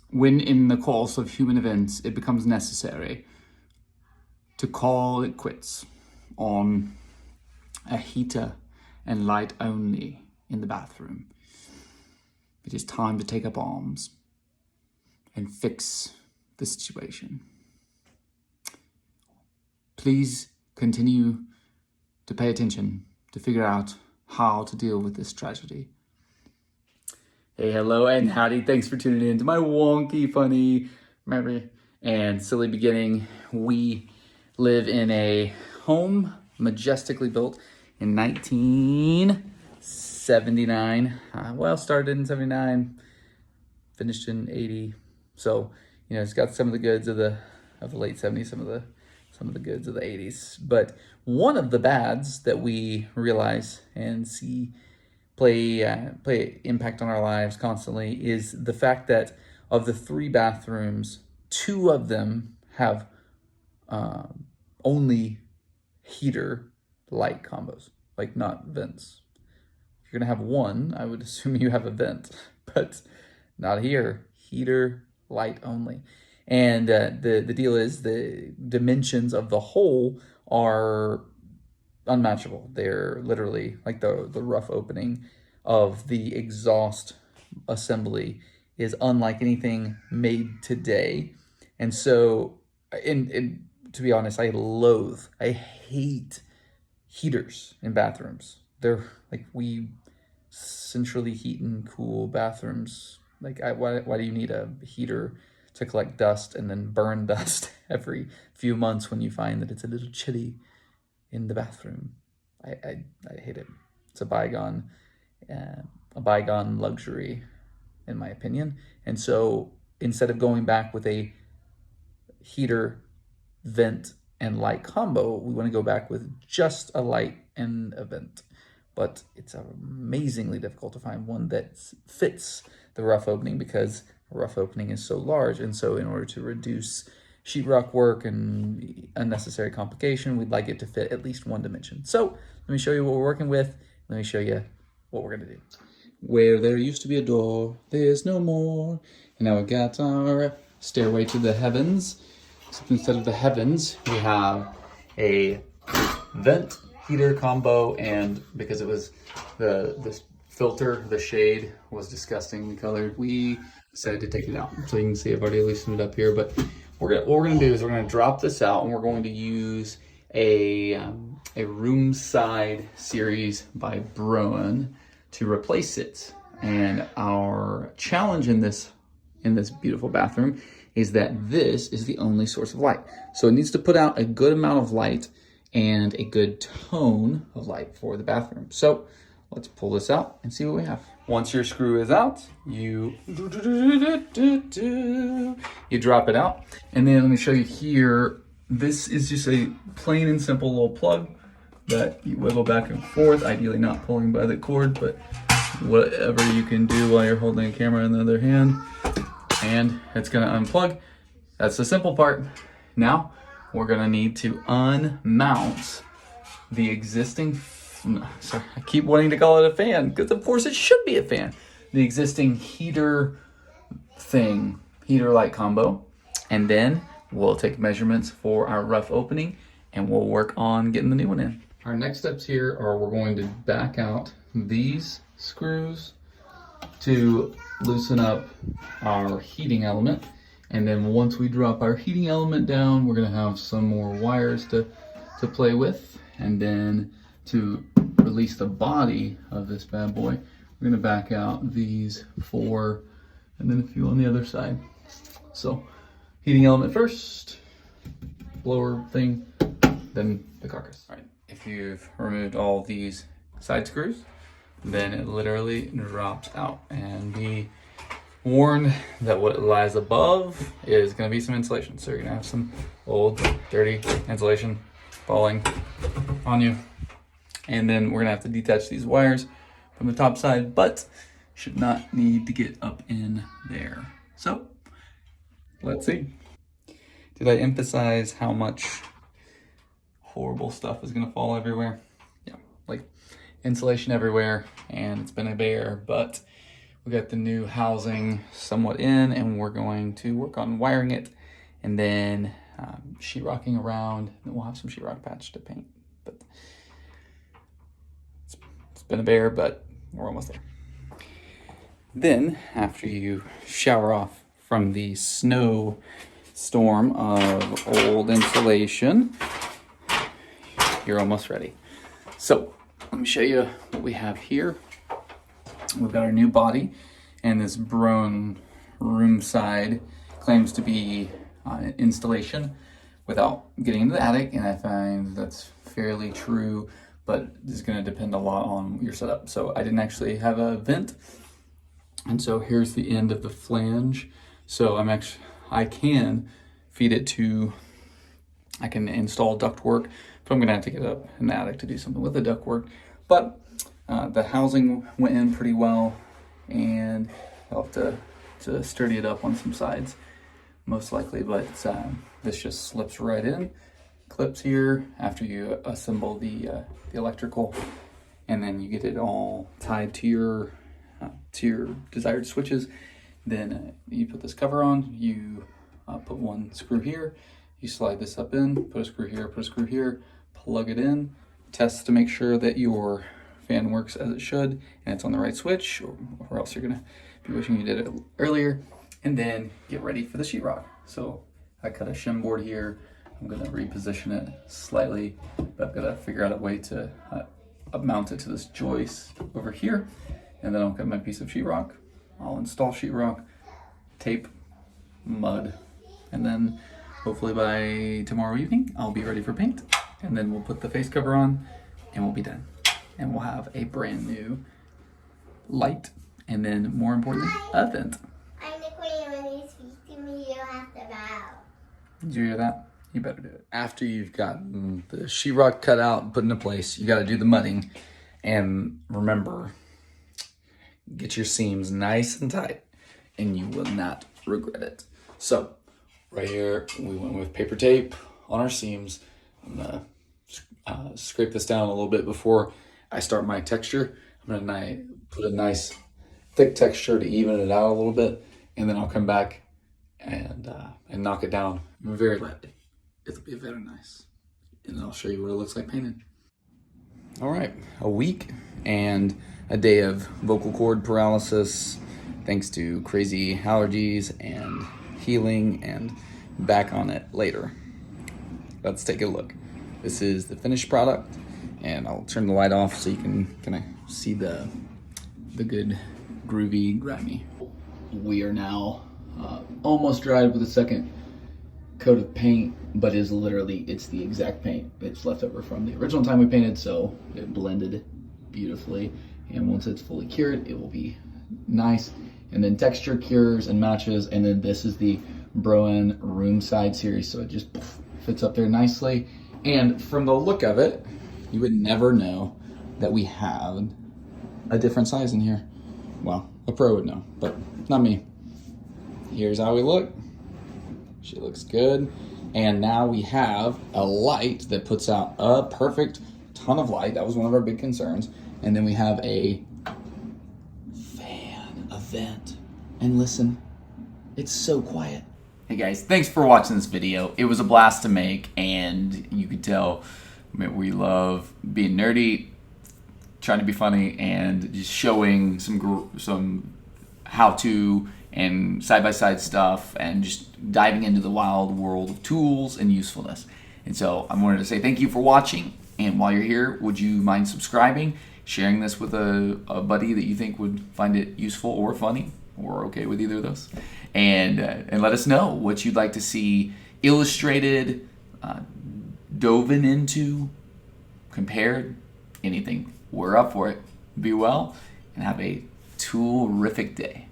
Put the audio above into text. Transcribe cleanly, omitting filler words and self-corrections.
when in the course of human events it becomes necessary to call it quits on a heater and light only in the bathroom, it is time to take up arms and fix the situation. Please continue to pay attention to figure out how to deal with this tragedy. Hey, hello, and howdy. Thanks for tuning in to my wonky, funny, and silly beginning. We live in a home majestically built in 1979. Started in 79, finished in 80. So, it's got some of the goods of the late 70s, some of the goods of the 80s. But one of the bads that we realize and see play impact on our lives constantly is the fact that of the 3 bathrooms, 2 of them have only heater light combos, like not vents. If you're gonna have one, I would assume you have a vent, but not here. Heater light only. And the deal is the dimensions of the hole are unmatchable. They're literally like the rough opening of the exhaust assembly is unlike anything made today. And so, to be honest, I hate heaters in bathrooms. They're like, we centrally heat and cool bathrooms. Like, why do you need a heater to collect dust and then burn dust every few months when you find that it's a little chilly in the bathroom? I hate it. It's a bygone luxury, in my opinion. And so instead of going back with a heater, vent, and light combo, we want to go back with just a light and a vent. But it's amazingly difficult to find one that fits the rough opening because a rough opening is so large. And so in order to reduce sheetrock work and unnecessary complication, we'd like it to fit at least one dimension. So let me show you what we're working with. Let me show you what we're gonna do. Where there used to be a door, there's no more. And now we got our stairway to the heavens. Except instead of the heavens, we have a vent heater combo, and because it was the filter, the shade was disgustingly colored, we decided to take it out. So you can see I've already loosened it up here, but what we're gonna do is we're gonna drop this out, and we're going to use a room side series by Broen to replace it. And our challenge in this beautiful bathroom is that this is the only source of light. So it needs to put out a good amount of light and a good tone of light for the bathroom. So let's pull this out and see what we have. Once your screw is out, you drop it out. And then let me show you here. This is just a plain and simple little plug that you wiggle back and forth, ideally not pulling by the cord, but whatever you can do while you're holding a camera in the other hand. And it's gonna unplug. That's the simple part. Now we're gonna need to unmount the existing, sorry, I keep wanting to call it a fan, because of course it should be a fan. The existing heater light combo. And then we'll take measurements for our rough opening and we'll work on getting the new one in. Our next steps here are we're going to back out these screws to loosen up our heating element. And then once we drop our heating element down, we're gonna have some more wires to play with. And then to release the body of this bad boy, we're gonna back out these 4 and then a few on the other side. So heating element first, blower thing, then the carcass. All right, if you've removed all these side screws, then it literally drops out. And be warned that what lies above is gonna be some insulation. So you're gonna have some old, dirty insulation falling on you. And then we're gonna have to detach these wires from the top side, but should not need to get up in there. So let's see. Did I emphasize how much horrible stuff is gonna fall everywhere? Yeah, like insulation everywhere, and it's been a bear, but We got the new housing somewhat in, and we're going to work on wiring it, and then sheetrocking around. And we'll have some sheetrock patch to paint. But it's been a bear, but we're almost there. Then, after you shower off from the snow storm of old insulation, you're almost ready. So, let me show you what we have here. We've got our new body, and this Broen room side claims to be installation without getting into the attic, and I find that's fairly true, but this is going to depend a lot on your setup. So I didn't actually have a vent, and so here's the end of the flange. So I can feed it to, I can install ductwork, but I'm going to have to get up in the attic to do something with the ductwork. But the housing went in pretty well, and I'll have to sturdy it up on some sides, most likely, but this just slips right in, clips here after you assemble the electrical, and then you get it all tied to your desired switches. Then you put this cover on, you put one screw here, you slide this up in, put a screw here, plug it in, test to make sure that your fan works as it should and it's on the right switch, or else you're gonna be wishing you did it earlier. And then get ready for the sheetrock. So I cut a shim board here. I'm gonna reposition it slightly, but I've gotta figure out a way to mount it to this joist over here. And then I'll cut my piece of sheetrock. I'll install sheetrock, tape, mud, and then hopefully by tomorrow evening, I'll be ready for paint. And then we'll put the face cover on and we'll be done. And we'll have a brand new light, and then more importantly, a vent. I'm the queen. When you speak to me, you have to bow. Did you hear that? You better do it. After you've gotten the sheetrock cut out and put into place, you got to do the mudding. And remember, get your seams nice and tight, and you will not regret it. So, right here, we went with paper tape on our seams. I'm gonna scrape this down a little bit before I start my texture. I'm gonna put a nice thick texture to even it out a little bit, and then I'll come back and knock it down very lightly. It'll be very nice, and I'll show you what it looks like painted. All right, a week and a day of vocal cord paralysis thanks to crazy allergies and healing, and back on it later. Let's take a look. This is the finished product, and I'll turn the light off so you can kind of see the good groovy grimy. We are now almost dried with a second coat of paint, but it's the exact paint it's left over from the original time we painted, so it blended beautifully. And once it's fully cured, it will be nice. And then texture cures and matches, and then this is the Broen room side series, so it just fits up there nicely. And from the look of it, you would never know that we have a different size in here. Well, a pro would know, but not me. Here's how we look. She looks good. And now we have a light that puts out a perfect ton of light. That was one of our big concerns. And then we have a fan, a vent. And listen, it's so quiet. Hey guys, thanks for watching this video. It was a blast to make, and you could tell we love being nerdy, trying to be funny, and just showing some how-to and side-by-side stuff, and just diving into the wild world of tools and usefulness. And so I wanted to say thank you for watching, and while you're here, would you mind subscribing, sharing this with a buddy that you think would find it useful or funny, or okay with either of those, and let us know what you'd like to see illustrated, dove into, compared, anything. We're up for it. Be well, and have a tool-rific day.